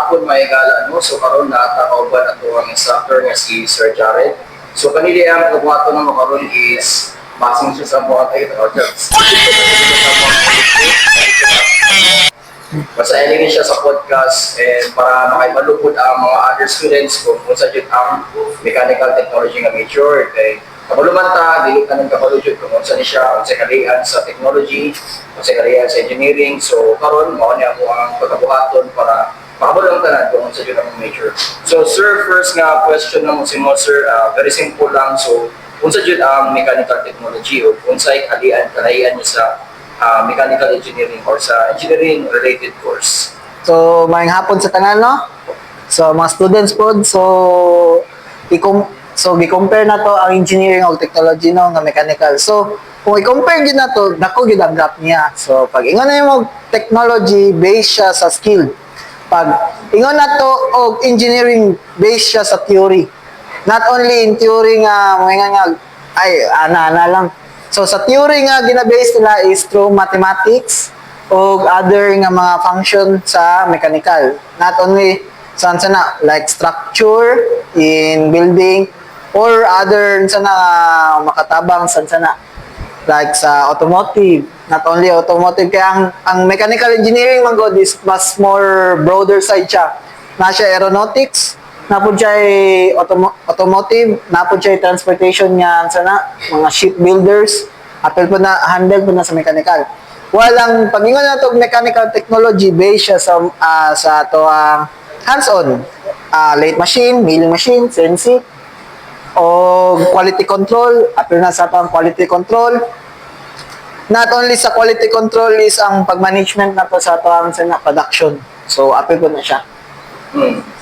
hapon may gala no. So karon nakakauban ato ang instructor nga si Sir Jared. So kanili ang pagbuhaton ng makaron is basing siya sa buhat ay basta ilingin siya sa podcast and para makaibalupod ang mga other students kung sa jud ang mechanical technology nga major kay kabuluman ta dili ka nang kabalo jud kung unsa ni siya unsa kalian sa technology unsa kalian sa engineering. So karon mao ni ako ang pagkabuhaton para makabalo lang tanan kung unsa jud ang major. So sir, first nga question na mo si mo sir, very simple lang. So unsa jud ang mechanical technology o unsay kalian niya sa mechanical engineering or sa engineering related course? So, maayong hapon sa tanan, no? So, mga students po, i-compare na to ang engineering o technology, no, nga mechanical. So, kung i-compare din na to, dako yun ang gap niya. So, pag ingon na yung technology, based siya sa skill. Pag ingon na to, o engineering, based siya sa theory. Not only in theory nga, ana-ana lang. So, sa theory nga, ginabase nila is through mathematics o other nga mga function sa mechanical. Not only saan sana, like structure in building or other sana makatabang saan sana. Like sa automotive, not only automotive, kaya ang mechanical engineering man god is mas more broader side siya. Na siya aeronautics, napod siya automotive, napod siya transportation nga sana mga shipbuilders, apel po na handle po na sa mechanical. Walang pagingon na to mechanical technology based siya sa to ang hands-on, lathe machine, milling machine, CNC, o quality control, apel na sa to ang quality control. Not only sa quality control is ang pag-management na to sa to ang production. So apel po na siya.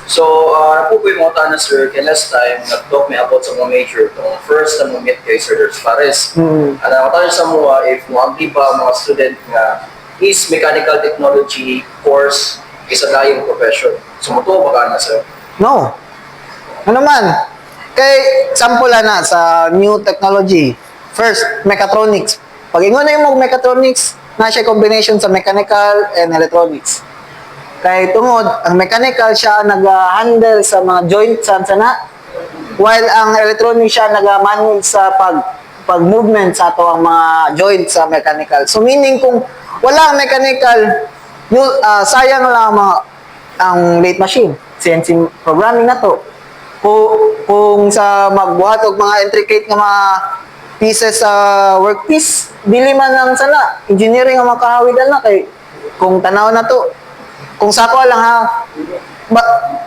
So, po ko yung mga na sir, kaya last time, nag-talk me about sa mga major. Itong first na mo-meet kay Sir Ders Fares. Ang sa mga, if mo ang ba mga student nga is mechanical technology course isa dayong profession. So, mo to baka na sir? No. Ano man? Kay, sample na sa new technology. First, mechatronics. Pag ingon na yung mechatronics, na siya combination sa mechanical and electronics. Kay tungod, ang mechanical siya nag-handle sa mga joint sana, while ang electronic siya nag-manage sa pag-movement sa ato ang mga joint sa mechanical. So meaning kung wala ang mechanical, sayang lang ang lathe machine, CNC programming na to. Kung sa magbuhat og mga intricate nga mga pieces sa workpiece, dili man lang sana engineering ang makahawidan na kay kung tanaw na to. Kung sako lang ha,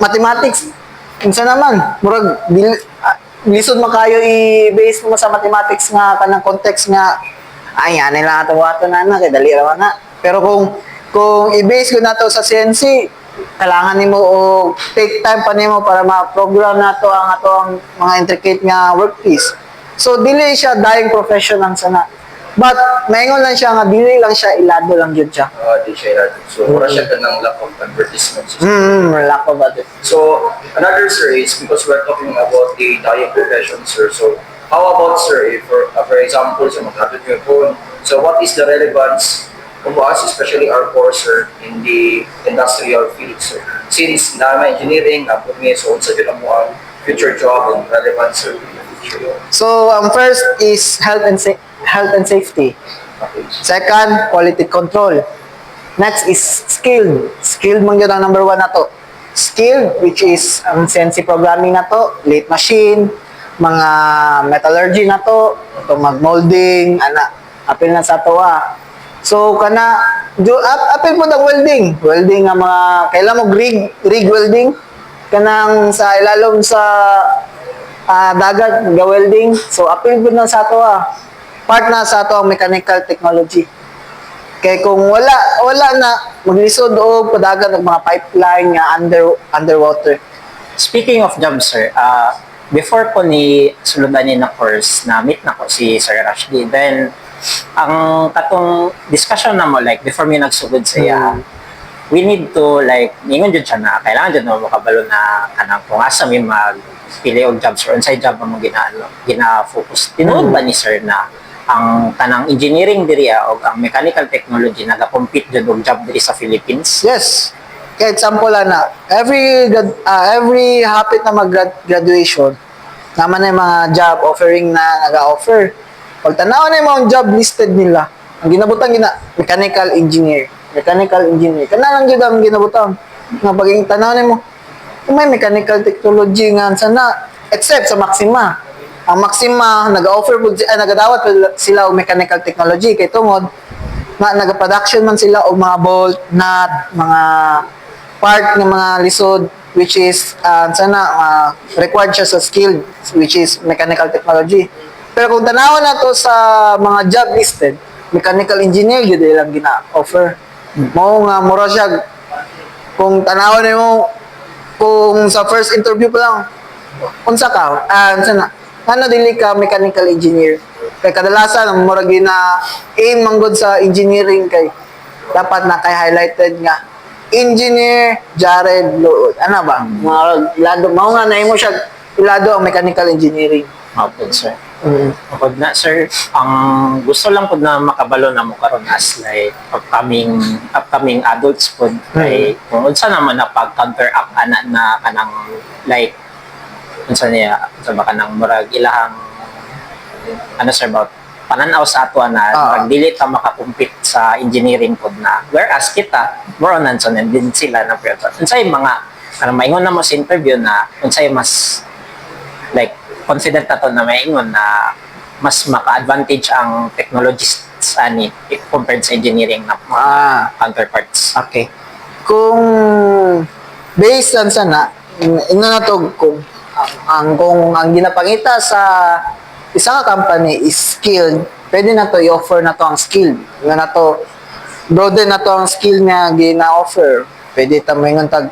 mathematics, kung saan naman, murag, lisod makayo i-base mo sa mathematics nga, kanang context nga, ay, yan nila ito na kaya dali raman na. Pero kung i-base ko na to sa CNC, kailangan nimo o take time pa nimo para ma-program na to ang mga intricate nga workpiece. So, dili siya dying profession lang sana. But, maingon lang siya nga, dili lang siya, ilado lang yun siya. Di siya ilado. So, mura siya ka ng lack of advertisements. Lack of advertisements. So, another sir is, because we're talking about the dying profession, sir. So, how about, sir, if, for example, sa mag-graduate yung phone, so what is the relevance of us, especially our course, sir, in the industrial field, sir? Since naman engineering, napod niya, so, sa yun mo ang future job and relevance, sir, in the future. So, first is health and safety. Second, quality control. Next is skilled. Skilled man yun ang number 1 na to. Skilled, which is ang CNC programming na to, lathe machine, mga metallurgy na to, mag-molding, apil na sa to So, apil po ng welding. Welding nga mga, kailan mo rig welding, kanang sa ilalom sa dagat, ga-welding. So, apil po na sa to part na sa ato ang mechanical technology. Kaya kung wala na maglisod o padagan ng mga pipeline nga underwater. Speaking of jobs, sir, before ko ni suludanin na course, na meet na ko si Sir Rashdi. Then, ang katong discussion na mo, like, before mi nagsugod siya, we need to, like, ningon dyan siya na, kailangan dyan mo makabalo na kanang kung asa mi magpili og jobs or inside job mo gina-focus. Tinuod ba ni Sir na ang tanang engineering diri o ang mechanical technology nagakompete jud og job diri sa Philippines? Yes. kaya example na every hapit na mag-graduation, naman na yung mga job offering na nag-offer. Pag tanaw na yung mga job listed nila, ang ginabutang mechanical engineer. Kana lang jud ang ginabutang. Nga paging tanaw na mo, may mechanical technology nga sana except sa Maxima. Ang Maxima nag-offer nagadawat sila og mechanical technology kay tungod nga nag-production man sila og mga bolt, nut, mga part ng mga lisod which is sana required siya sa skill which is mechanical technology. Pero kung tanawon na to sa mga job listed, mechanical engineer yun lang gina-offer. Mao nga mura siya kung tanawon mo kung sa first interview pa lang unsa ka sana ano dili ka mechanical engineer kay kadalasan mura gina aim manggod sa engineering kay dapat na kay highlighted nga Engineer Jared Lood. Ano ba? Mga lado, mao nga nahimo siya ilado ang mechanical engineering. Mapod, sir. Mapod na, sir. Ang gusto lang po na makabalo na mo karon as like upcoming adults po. Kay kung unsa naman na pag-counteract na kanang like unsa niya, unsa ba kanang murag ilahang ano sir about pananaw sa ato na pag dili ta makakumpit sa engineering pod na whereas kita more on nanson and din sila na pero unsay mga kanang maingon na mo sa interview na unsay mas like confident ato na maingon na mas maka-advantage ang technologists ani compared sa engineering na counterparts. Okay. Kung based on sana ino na to kung ang ginapangita sa isa ka company is skilled, pwede na to i-offer na to ang skill. Nga na to, broaden na to ang skill nga gina-offer. Pwede ta mo tag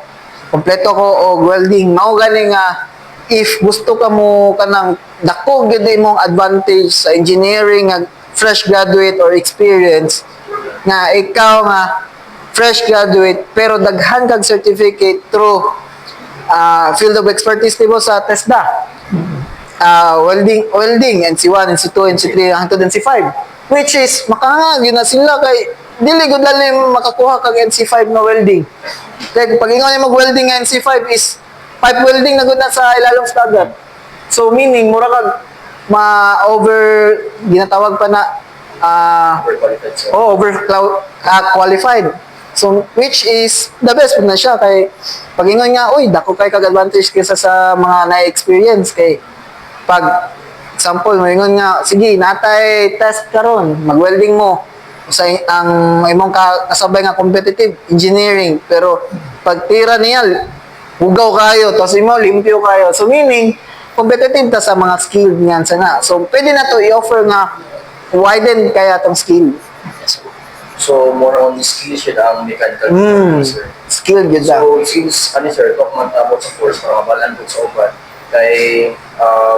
kompleto ko o welding. Mao gani nga if gusto ka mo kanang dako gyud imong advantage sa engineering nga fresh graduate or experience nga ikaw nga fresh graduate pero daghan kag certificate through field of expertise nimo sa TESDA. Welding, NC1, NC2, NC3, hangtod NC5. Which is, makangag yun na sila kay dili gud lalim makakuha kag NC5 na welding. Kaya pag ingon niya mag-welding nga NC5 is pipe welding na gud na sa ilalong dagat. So meaning mura kag ginatawag pa na qualified. So which is the best na siya kay pag ingon nga uy dako kay kag advantage kaysa sa mga na-experience kay pag example mo ingon nga sige natay test karon mag-welding mo sa ang imong kasabay nga competitive engineering pero pag tira niya hugaw kayo tapos imo limpyo kayo so meaning competitive ta sa mga skill niyan sana so pwede na to i-offer nga widen kaya tong skill. So more on skill siya ang mechanical sir. Skill gyud da. So since sir talk man about sa course para mabalan po sa uban kay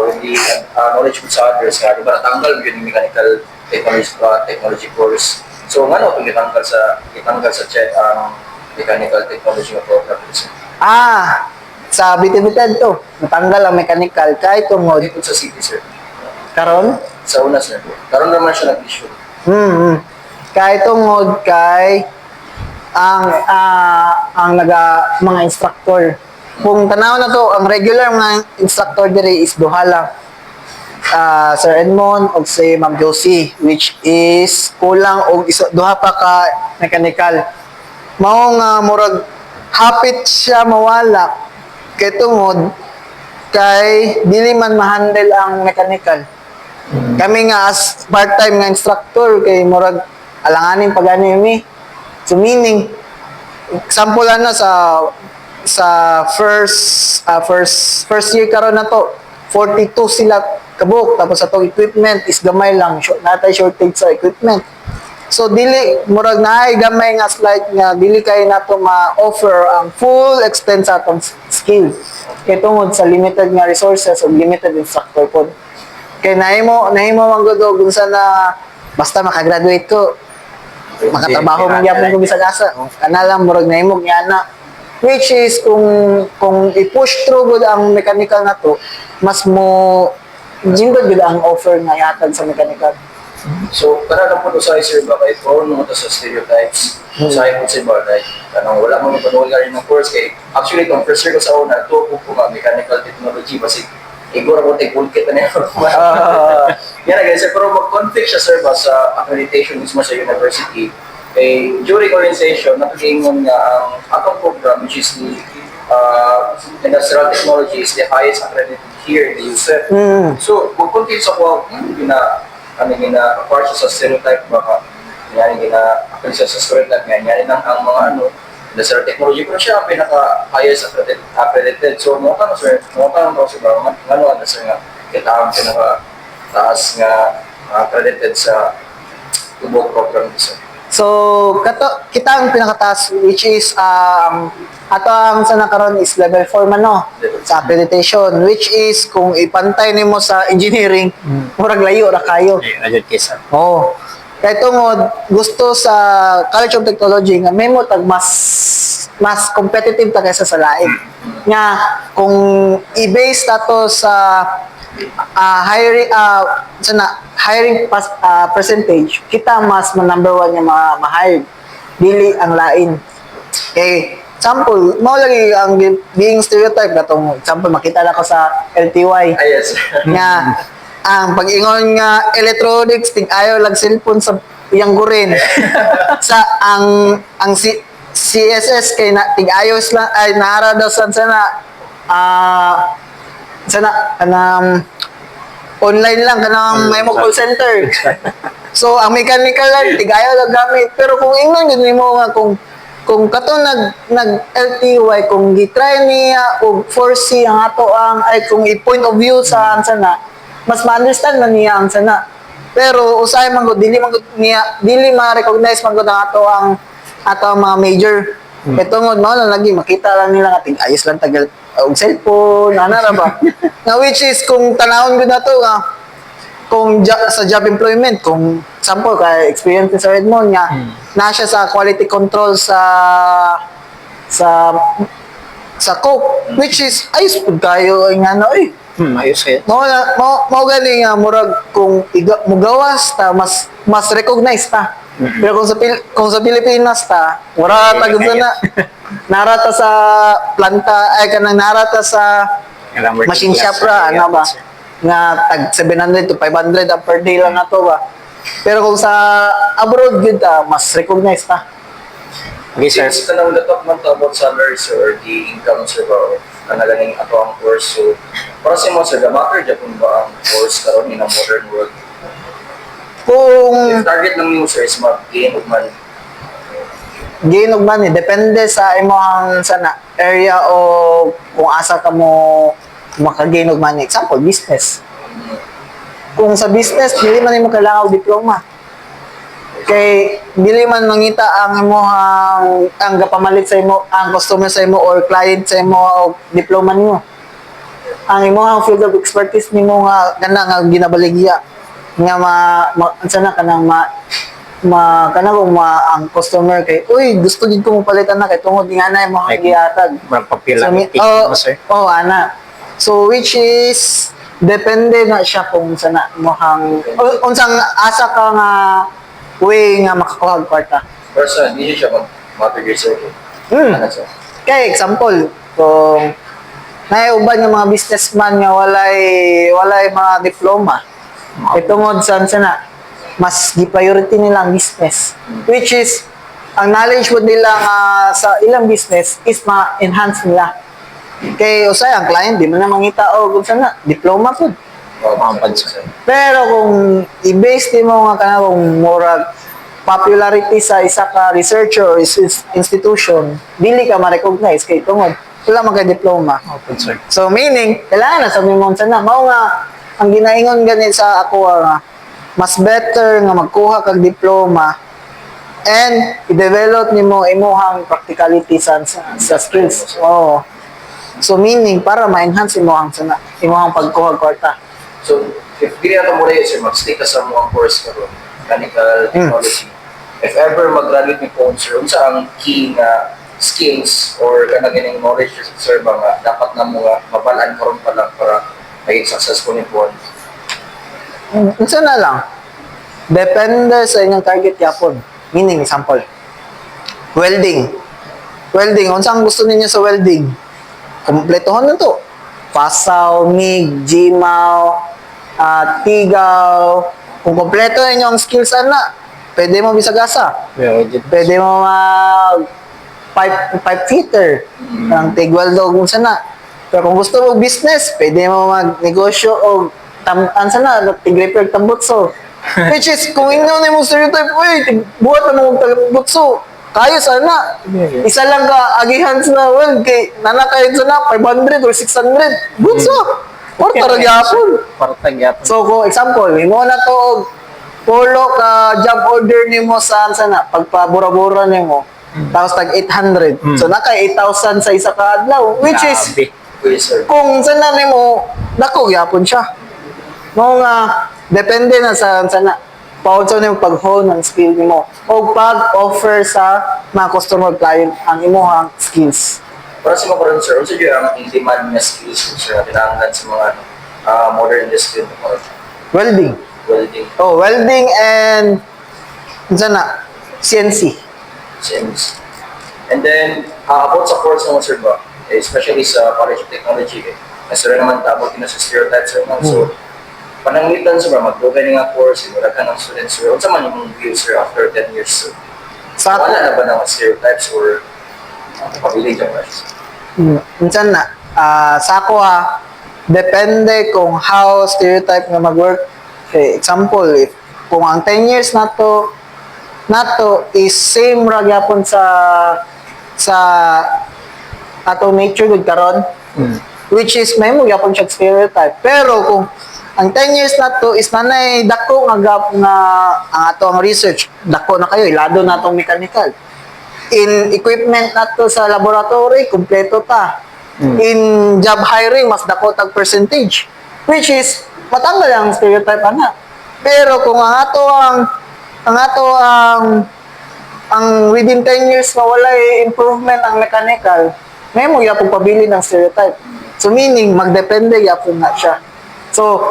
with the knowledge ko sa others nga di ba natanggal yun yung mechanical technology course. So ngano kung itanggal sa check ang mechanical technology nga program sir? Sa BTBTED to natanggal ang mechanical kahit tungod Dito sa city sir. karon Sa una sir. Karon naman siya nag-issue. kahit tungod kay ang mga instructor. Kung tanaw na to, ang regular mga instructor diri is duha lang. Sir Edmond o si Ma'am Josie, which is kulang og duha pa ka mechanical. Mao nga murag hapit siya mawala kay tungod kay dili man ma-handle ang mechanical. Kami nga as part-time nga instructor kay murag alanganin pagani mi. So meaning example na sa first year karon na to 42 sila kabuk tapos atong equipment is gamay lang natay shortage sa equipment so dili murag naay gamay nga slight nga dili kay nato ma-offer ang full extent sa atong skill kay tungod sa limited nga resources o limited instructor pod kay nahimo man gud kung sana basta makagraduate ko makatrabaho man gyapon ko bisag asa kana lang murag nahimo ana which is kung i-push through gud ang mechanical na to mas mo jingod gud ang offer nga yatag sa mechanical So, kana lang po to sa sir ba, kay prone mo to sa stereotypes. Sa po si ba, like, kanang wala mo ipanuwi ka rin ng course kay, actually, itong first year ko sa una, ito po nga, mechanical technology, basi, igura ko tayo pulkit na niya. Yan na guys, pero mag-conflict siya sir ba sa accreditation mismo sa university. Eh, during orientation, nakikingon nga ang atong program, which is the industrial technology, is the highest accredited here in the USEP. So, mag-conflict sa ko, gina-apart siya sa stereotype baka yan gina-apart siya sa stereotype yan ang mga industrial technology pero siya ang pinaka-highest accredited. So, mga tanong sir, sir ba, ano sir nga, kita ang pinaka-taas nga accredited sa tubog program ko sir. So, kita ang pinakataas, which is, ato ang sa nakaroon is level 4 man, no? Sa accreditation, which is, kung ipantay nimo sa engineering, murag layo ra kayo. Ayun, kesa. Oo. Kaya tungod, gusto sa College of Technology nga may mo tag mas competitive ta kaysa sa lain. Nga, kung i-base nato sa hiring percentage, kita mas number one yung mga ma-hire. Dili ang lain. Okay, example, mo lagi ang being stereotype katong example makita na ko sa LTY. Yes. Nga ang pag-ingon nga electronics tig ayaw lang cellphone sa iyang gurin. Sa ang CSS kay tig ayos lang ay nara daw sana online lang kanang may mo call center. So ang mechanical lang tigayo lang gamit pero kung ingnon gud nimo nga kung katong nag LTY kung gitry niya og foresee ang ato ang ay kung i-point of view sa sana mas ma-understand man niya ang sana. Pero usahay man gud dili ma-recognize man gud ang ato ang mga major. Tungod mao lang lagi makita lang nila nga ayos lang tagal og cellphone ana ra ba. Na which is kung tanawon gud nato nga kung sa job employment kung example kay experience ni Sir Edmond nga na siya sa quality control sa Coke which is ayos pud kayo nga no Ayos kayo. Mao gani nga murag kung mugawas ta mas recognize ta. Pero kung sa Pilipinas ta, wala tagod na narata sa planta ay kanang narata sa machine shop ra ano ba nga tag 700 to 500 ang per day lang ato ba. Pero kung sa abroad gud ta mas recognize ta. Okay, sir. Since tanong na talk man to about salaries or the income sir ba, kanagaling ato ang course. So, para sa mo sir, matter Japan ba ang course karon in a modern world? Kung If target ng new sir is mag-gain of money. gain og money depende sa imong sana area o kung asa ka mo maka-gain og money. Example, business. Kung sa business, dili man nimo kailangan og diploma. Kay dili man mangita ang imong ang gapamalit sa imo ang customer sa imo or client sa imo og diploma nimo. Ang imong field of expertise nimo nga nga ginabaligya nga sana kanang ang customer kay uy gusto gid ko mo palitan na kay tungod nga na mo Like, gihatag Magpapila so, mo, sir. ana so which is depende na siya kung sana mohang unsang asa ka nga way nga makakuha og kwarta. Person, hindi siya mag-matter sir. Ano sir? Kay example kung naiuban nga mga businessman nga walay mga diploma itungod sa sana mas gi-priority nila ang business which is ang knowledge mo nila sa ilang business is ma-enhance nila kay usay ang client di man na mangita kung sana diploma pud Sir. pero kung i-base din mo nga kana kung murag popularity sa isa ka researcher or institution dili ka ma-recognize kay tungod wala man kay diploma. Open, sir. So meaning, kailangan na sabi mo sana, mao nga, ang ginaingon ganit sa ako nga, mas better nga magkuha kag diploma and i-develop nimo imuhang practicality sa skills. Oh. So meaning, para ma-enhance imuhang pagkuha kwarta. So, if dili na mo rin sir, mag-stick ka sa mga course karon mechanical technology. If ever mag-graduate ni po sir, unsa ang key nga skills or kana ganing knowledge sir ba nga dapat na mo nga mabalaan karon pa lang para maging successful ni po? Unsa na lang? Depende sa inyong target yapon. Meaning, example, welding. Welding, kung saan gusto ninyo sa welding, kumpletohan na to. Pasaw, MIG, GMAW, Tigaw. Kung kompleto na inyong skills na, pwede mo bisagasa. Pwede mo mag pipe fitter, ang tigwaldo kung sana. Pero kung gusto mo business, pwede mo magnegosyo o ansa na, tig-repair tambutso. Which is, kung inyo na yung stereotype, uy, buhat na mong tambutso, kayo sana. Isa lang ka, agihan sa well, kay nanakayin sana, 500 or 600. Butso. Or taragyapon. So, kung example, mo na to, polo ka job order ni mo sa sana, pagpabura-bura ni mo, tapos tag 800. So, naka 8,000 sa isa ka adlaw, which is, kung sana ni mo, dako, yapon siya. Mo nga, depende na sa sana. Paunsa ni mo pag-hone ang skill ni mo. O pag-offer sa mga customer client ang imuhang skills. Para sa mga karon, sir, ano sa ang in-demand na skills, sir, na tinangan sa mga modern industry na mga Welding. welding, Oh, welding and sana, CNC. SIMS. And then, about sa course naman, sir, ba? Especially sa College of Technology, mas rin naman tabot yun sa stereotypes, sir, man. So, pananglitan, sir, mag-dugay nga course, wala ka ng students, sir. Ano sa man yung view, sir, after 10 years, sir? Sa Wala na ba ng stereotypes or pabilig ang guys? minsan na, sa ako depende kung how stereotype nga mag-work. Okay, example, if kung ang 10 years na to is same ra gyapon sa ato nature gud karon, which is may mo gyapon siya stereotype. Pero kung ang 10 years na to is nanay dako nga nga ang ato ang research, dako na kayo ilado na tong mechanical. In equipment nato sa laboratory, kumpleto ta. In job hiring, mas dako tag percentage. Which is, matanggal ang stereotype ana. Pero kung ang within 10 years mawala improvement ang mechanical, may mo yapong pabili ng stereotype. So meaning, magdepende yapong na siya. So,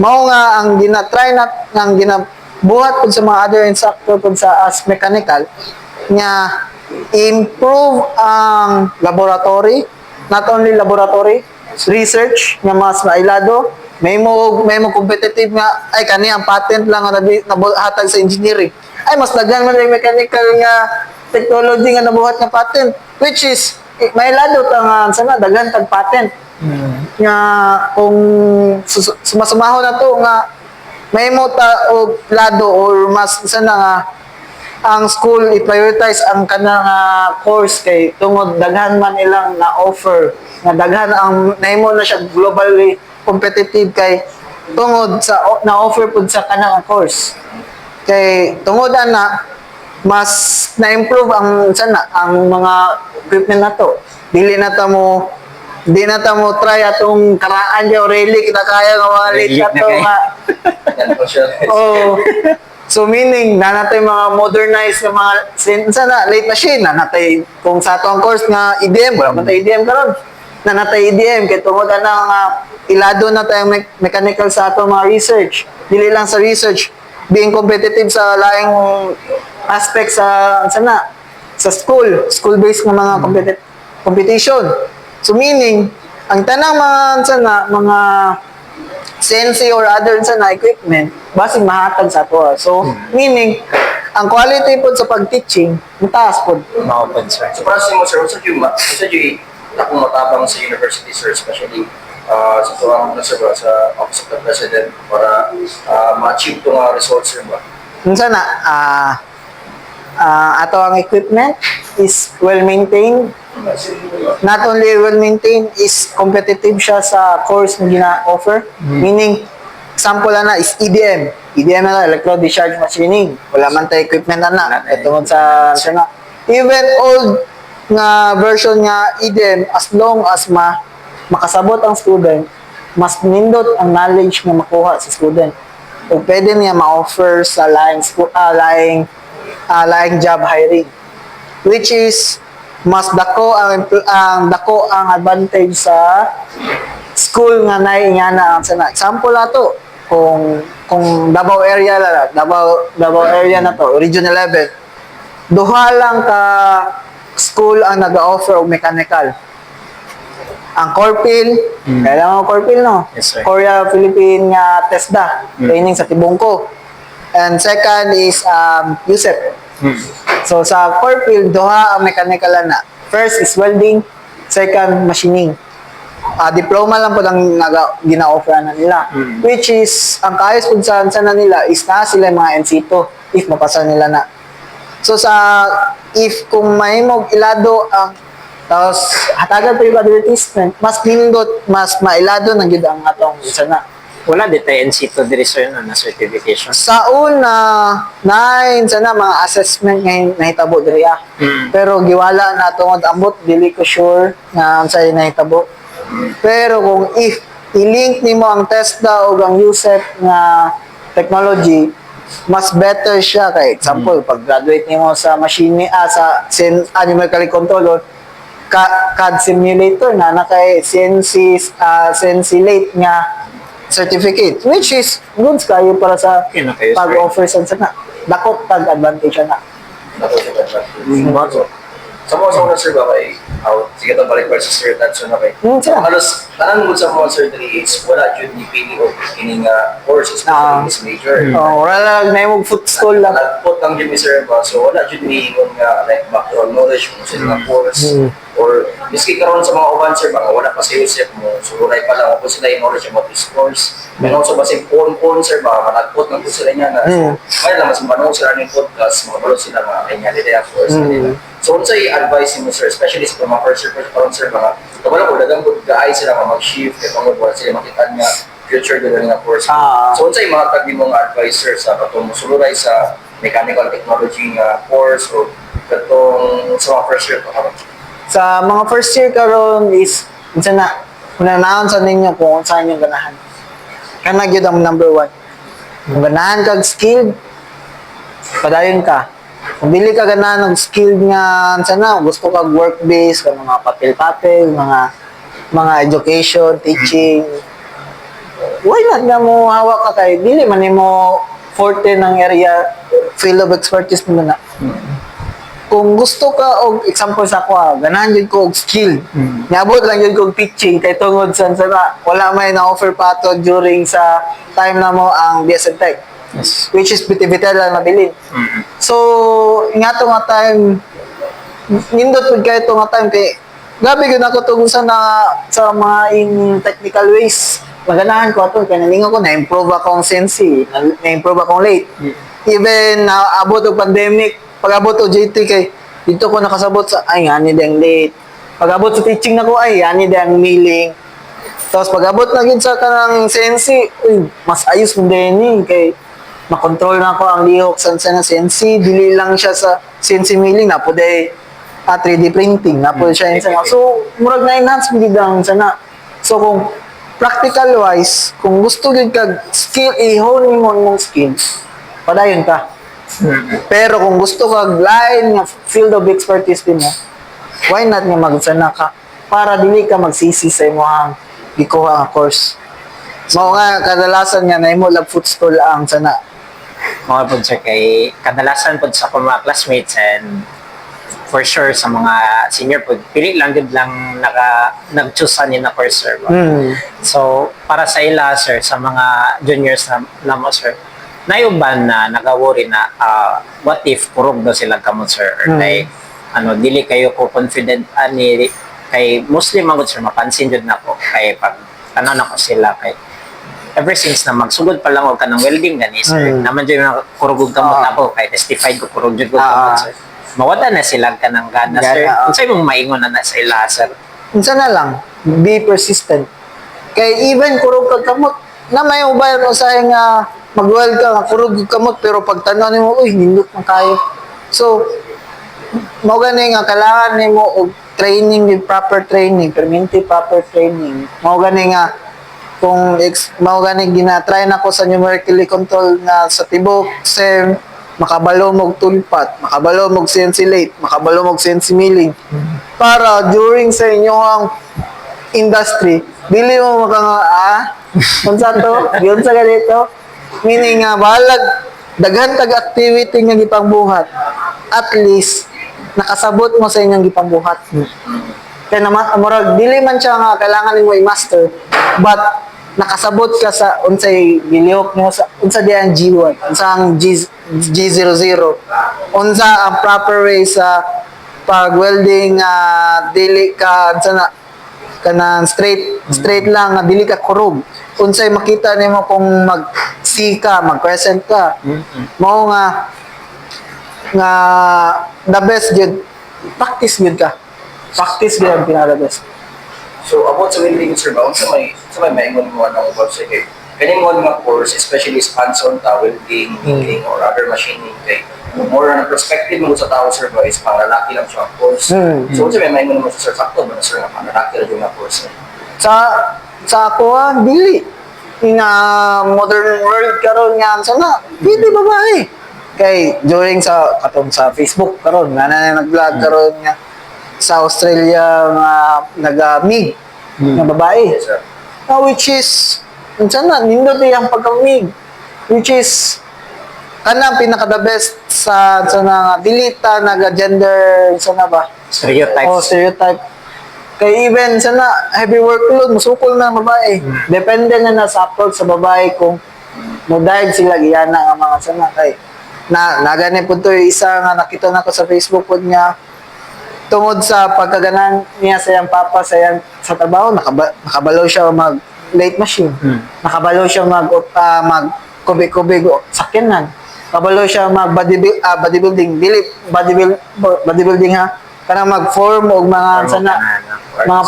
mao nga ang ginatry na, ang ginabuhat po sa mga other instructor po sa as mechanical, nga improve ang laboratory, not only laboratory, research nga mas mailado, may mo competitive nga ay kani ang patent lang nga nabuhatag sa engineering. Ay mas daghan man yung mechanical nga technology nga nabuhat nga patent, which is mailado ta nga sana daghan tag patent. Nga kung sumasamaho na to nga may mo ta og lado or mas sana nga ang school i-prioritize ang kanang course kay tungod daghan man ilang na offer nga daghan ang nahimo na siya globally competitive kay tungod sa na offer pud sa kanang course kay tungod ana mas na-improve ang sana ang mga equipment nato di na ta mo try atong karaan di relic na kaya nga walit ato nga Yan po siya. oh. So meaning, nanatay mga modernized na mga, sana, late machine, nanatay, kung sa ato ang course nga EDM, wala man tayo EDM karon nanatay EDM, kaya tungod na ilado na tayong mechanical sa ato mga research. Dili lang sa research, being competitive sa laing aspect sa, sana, sa school-based nga mga competition. So meaning, ang tanang mga, sana, mga CNC or other sana equipment, basig mahatag sa ato. So, meaning, ang quality po sa pag-teaching, mataas po. Ma-open, sir. So para sa mo, sir, sa yung akong matabang sa university, sir, especially sa tuwang na, sir, sa Office of the President para ma-achieve itong results, sir, ba? Minsan na, ato ang equipment is well-maintained. Not only well-maintained, is competitive siya sa course na gina-offer. Meaning, example na is EDM. EDM na electrode discharge machining. Wala man tayo equipment na. Ito sa na. Even old nga version nga EDM, as long as makasabot ang student, mas nindot ang knowledge nga makuha sa student. O pwede niya ma-offer sa laing job hiring. Which is, mas dako ang advantage sa school nga na sana. Example ato, kung Davao area Davao area na to, Region 11, duha lang ka school ang nag-offer og mechanical. Ang Corpil, kailangan mo Corpil, no? Yes, sir. Korea Philippine nga TESDA, training sa Tibungko. And second is USEP. So sa Corpil, duha ang mechanical na. First is welding, second machining. Diploma lang po lang gina-offer na nila. Which is, ang kaayos po sa na nila is na sila yung mga NC2 if mapasa nila na. So if kung may mong ilado ang tapos hatagan pa yung advertisement, mas nindot, mas mailado ng gid ang atong isa na. Wala di tayo NC2 diri sir na certification. Sa una, nine sana mga assessment nga nahitabo diri Pero giwala na tungod ambot dili ko sure nga unsay nahitabo. Pero kung if i-link nimo ang TESDA o ang USEP nga technology, mas better siya kay example pag graduate nimo sa machine sa numerical control or CAD simulator na kay Sensilate nga certificate, which is good kayo para sa Okay na kayo, sir. pag-offer sa na dakot tag advantage na. Ako sa Batman. Sa mga sa una, sir, ba kay, sige itong balik sa Sir Tatsun na kay. Sir. Halos, tanan mo sa mga Sir 3 is wala dyan ni Pili o kining course, especially this major. Wala lang na yung foot school lang. Nagput lang dyan ni Sir ba, so wala dyan ni ingon nga like background knowledge kung sa mga course. Or, miski karon sa mga uban, sir, mga wala pa sa Yusef mo, so wala pa lang kung sila yung knowledge about this course. And also, basing phone, sir, ba, nagput lang po sila niya na. So, kaya lang, mas mapanong sila ng podcast, mga balo sila nga, kanya nila, of course, nila. So, unsa i-advise mo, sir, especially sa mga first year, sir, mga, wala ko, dagang good guy sila mga mag-shift, kaya pangod wala sila makita niya, future doon nga course. So, unsa yung mga tagdi mong advice, sir, sa katong musululay sa mechanical technology nga course o katong sa mga first year pa karon? Sa mga first year karon is minsan na unanaon sa ninyo kung saan yung ganahan. Kana gyud ang number 1. Kung ganahan kag skilled, padayon ka. Kung dili ka ganahan ng skilled nga sana gusto kag work based kag mga papel-papel, mga education, teaching. Why not nga mo hawak ka kay dili man nimo forte ng area field of expertise mo na. Kung gusto ka og example sa ako, ganahan jud ko og skill. Niabot lang jud ko og teaching kay tungod sa wala may na-offer pa to during sa time na mo ang BSN Tech. Yes. Which is bitin lang mabilin. So, ingato nga time nindot pud kay to nga time kay gabi gyud ako tungod sa mga in technical ways. Maganahan ko ato kay naningon ko na-improve akong sensi, na-improve akong late. Even naabot og pandemic, pag-abot o JT kay dito ko nakasabot sa ay ani dang late. Pag-abot sa teaching nako ay ani dang milling. Tapos pag-abot na gid sa kanang sensi, mas ayos mo din kay makontrol na ko ang lihok sa na sensi, dili lang siya sa sensi milling na puday 3D printing na po siya sa. So murag na enhance mo gid ang sana. So kung practical wise, kung gusto gid kag skill i-hone mo imong skills, padayon ka. Pero kung gusto kag line nga field of expertise din mo, why not nga magsana ka para dili ka magsisi sa imong gikuha nga course. Mao nga kadalasan nga nahimo lag foot school ang sana. Mga po sir kay kadalasan po sa akong mga classmates and for sure sa mga senior po, pili lang gud lang nag-choose ni na course sir. So para sa ila sir, sa mga juniors na mo sir, nayuban na nagawori na what if kurog daw sila kamot sir or like dili kayo ko confident ani kay mostly magud sir mapansin jud nako kay pag tanan ako sila kay ever since na magsugod pa lang og kanang welding gani sir naman jud na kurog kamot ako kay testified ko kurog jud ko kamot sir mawala na sila kanang gana sir unsay mong maingon na sa ila sir unsa na lang be persistent kay even kurog kag kamot na may ubayan usahay nga mag-weld ka, kurog kamot, pero pag tanaw nimo, nindot man kayo. So, mao gani nga kailangan nimo og training with proper training, permanent proper training. Mao gani nga kung mao gani gina-try nako sa numerically control na sa tibok sem makabalo mog tulpat, makabalo mog sensilate, makabalo mog sensi milling. Para during sa inyong industry, dili mo maka unsa to, yun sa ganito. Meaning nga balag daghan tag activity nga gipangbuhat. At least nakasabot mo sa inyong gipangbuhat. Kaya naman murag dili man siya nga kailangan nimo i-master, but nakasabot ka sa unsay gilihok mo sa unsa di ang G1, unsa ang G00, unsa ang proper way sa pag welding, dili ka unsa na kanang straight lang nga dili ka kurog, unsay makita nimo kung mag C ka, mag crescent ka, mao nga the best jud practice jud ka, practice jud ang pinaka best. So about sa welding sir ba, sa may maingon mo ng website kay kaning mo mga course especially is hands-on ta welding, milling or other machining kay more on perspective mo sa tao sir ba is pangalaki lang siya ang course. So sa may maingon mo sa sir sakto ba na sir nga pangalaki lang yung course. Sa ako dili nga modern world karon nga sana pwede babae kay during sa katong sa Facebook karon nga na nag-vlog karon nga sa Australia nga nag-mig nga babae. Yes sir. Which is unsa na nindot ang pagkamig, which is kanang pinaka the best sa nga dilita naga-gender sana ba Stereotypes. stereotype. Kay even sana heavy workload musukol na ang babae. Depende na sa approach sa babae kung mudayeg sila giyana nga mga sana kay nagani pud to isa nga nakita nako sa Facebook pud niya tungod sa pagkaganan niya sa iyang papa sa iyang sa trabaho nakabalo siya mag late machine. Nakabalo siya mag kubik-kubik sakyanan. Kabalo siya mag bodybuilding dili bodybuilding ha kana mag-form og mga sana mga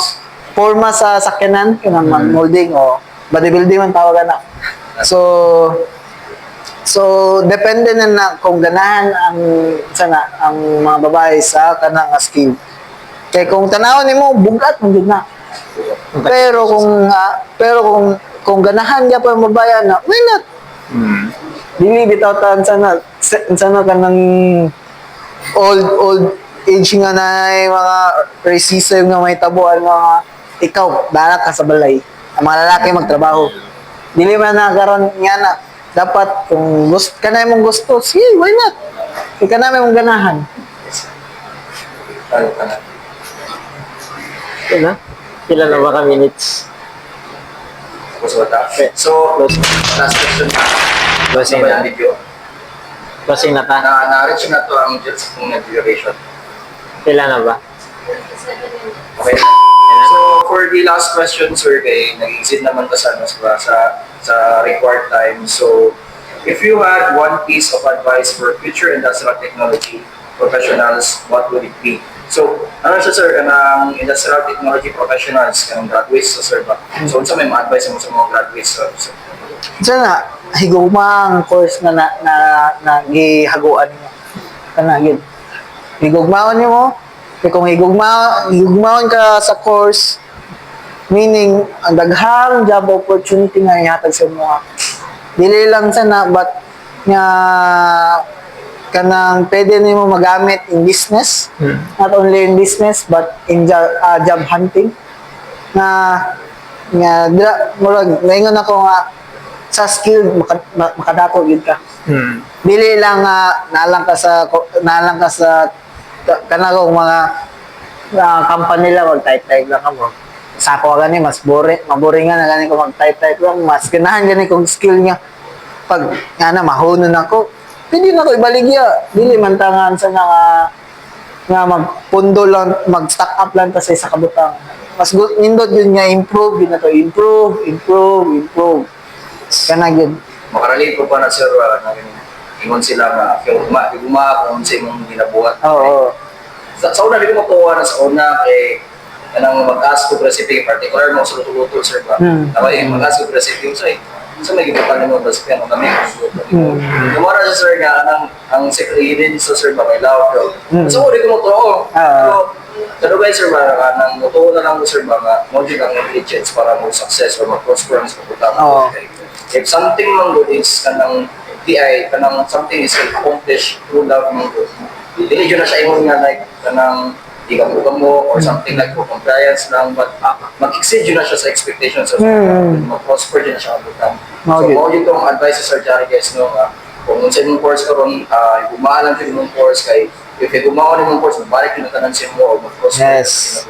forma sa sakyanan kanang mag-molding o bodybuilding man tawagan na. So depende na kung ganahan ang sana ang mga babae sa kanang skill. Kay kung tanawon nimo bugat mo gid na. Pero kung ganahan niya pa ang babae na, why not? Dili bitaw tan sana kanang old age nga na mga racism nga may tabuan mga ikaw dala ka sa balay. Ang mga lalaki magtrabaho. Dili man na karon nga na dapat kung gusto kanay mong gusto, sige, why not? Kaya kanay mong ganahan. Tayo ka na. Kila? Kila na ba ka minutes? Tapos wala. So, last question na. Closing Ano ba na. yung video? Closing na ta? Na-reach na to ang just kung nag-duration. Kila na ba? Okay. So, for the last question, sir, kay nag-exceed naman ka sa required time. So, if you had one piece of advice for future industrial technology professionals, what would it be? So, ano siya, sir, kanang industrial technology professionals, kanang graduates, so, sir, ba? So, sa may ma-advise mo sa mga graduates, sir? Sana higugmang course na gihaguan mo. Kana gid. Higugmaon nimo. Kaya kung higugmaon ka sa course, meaning ang daghang job opportunity nga ihatag sa mga dili lang sana but nga kanang pwede nimo magamit in business, not only in business but in job hunting nga murag naingon ako nga sa skill makadako gid ka. Dili lang nalang ka sa kanang mga company lang mag-type lang mo. Sa ako gani mas maboringan na gani ko mag-type lang, mas ganahan gani kong skill niya. Pag nga na mahunon ako, pwede na ko ibaligya. Dili man tangan sa nga magpundo lang, mag-stack up lang ta sa isa kabutang. Mas nindot yun nga improve yun na to, improve. Kana gyud. Makarelate ko pa na, sir, ingon sila nga, higugma kung sa imong ginabuhat. Oo. Sa una, di ko matuwa na sa una kay kanang mag-ask ko recipe, particular mo sa luto-luto, sir, ba? Tapos mag-ask ko recipe, so may gibutan mo recipe, ano kami, Lumara siya, sir, nga, ang secret ingredient sa, sir, ba, may lawak. So, di ko matuwa. Pero guys, sir, ba, nang matuwa na lang mo, sir, ba, nga, module ang ingredients para mo success or mag-prosper ang sa pagkutang. If something man good is kanang DI, kanang something is accomplished through love man good. Dili yun na siya ingon nga like kanang di ka mo or something like for compliance lang, but mag-exceed yun na siya sa expectations sa mag-prosper din na siya abutan. So, Okay. mo yun itong advice sa Sir Jari guys, no, kung sa imong course karon, gumaan lang yun imong course kay if gumaan imong course, balik yun ang tanan sa imo o mag-prosper. Yes.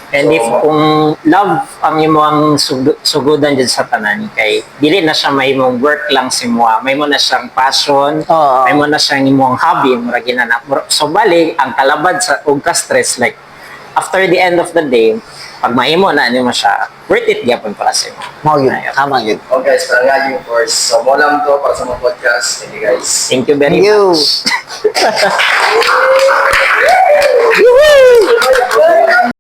And if kung love ang imong sugudan dyan sa tanan kay dili na siya may imong work lang si mo, may mo na siyang passion, Oo. may mo na siyang imong hobby mura ginana. So bali ang kalabad sa ug ka stress like after the end of the day pag mahimo na nimo siya worth it gyapon para sa imo. Mao yun. Tama yun. Okay guys, para nga yung course. So, mo lang to para sa mga podcast. Thank you guys. Thank you very Thank you. much.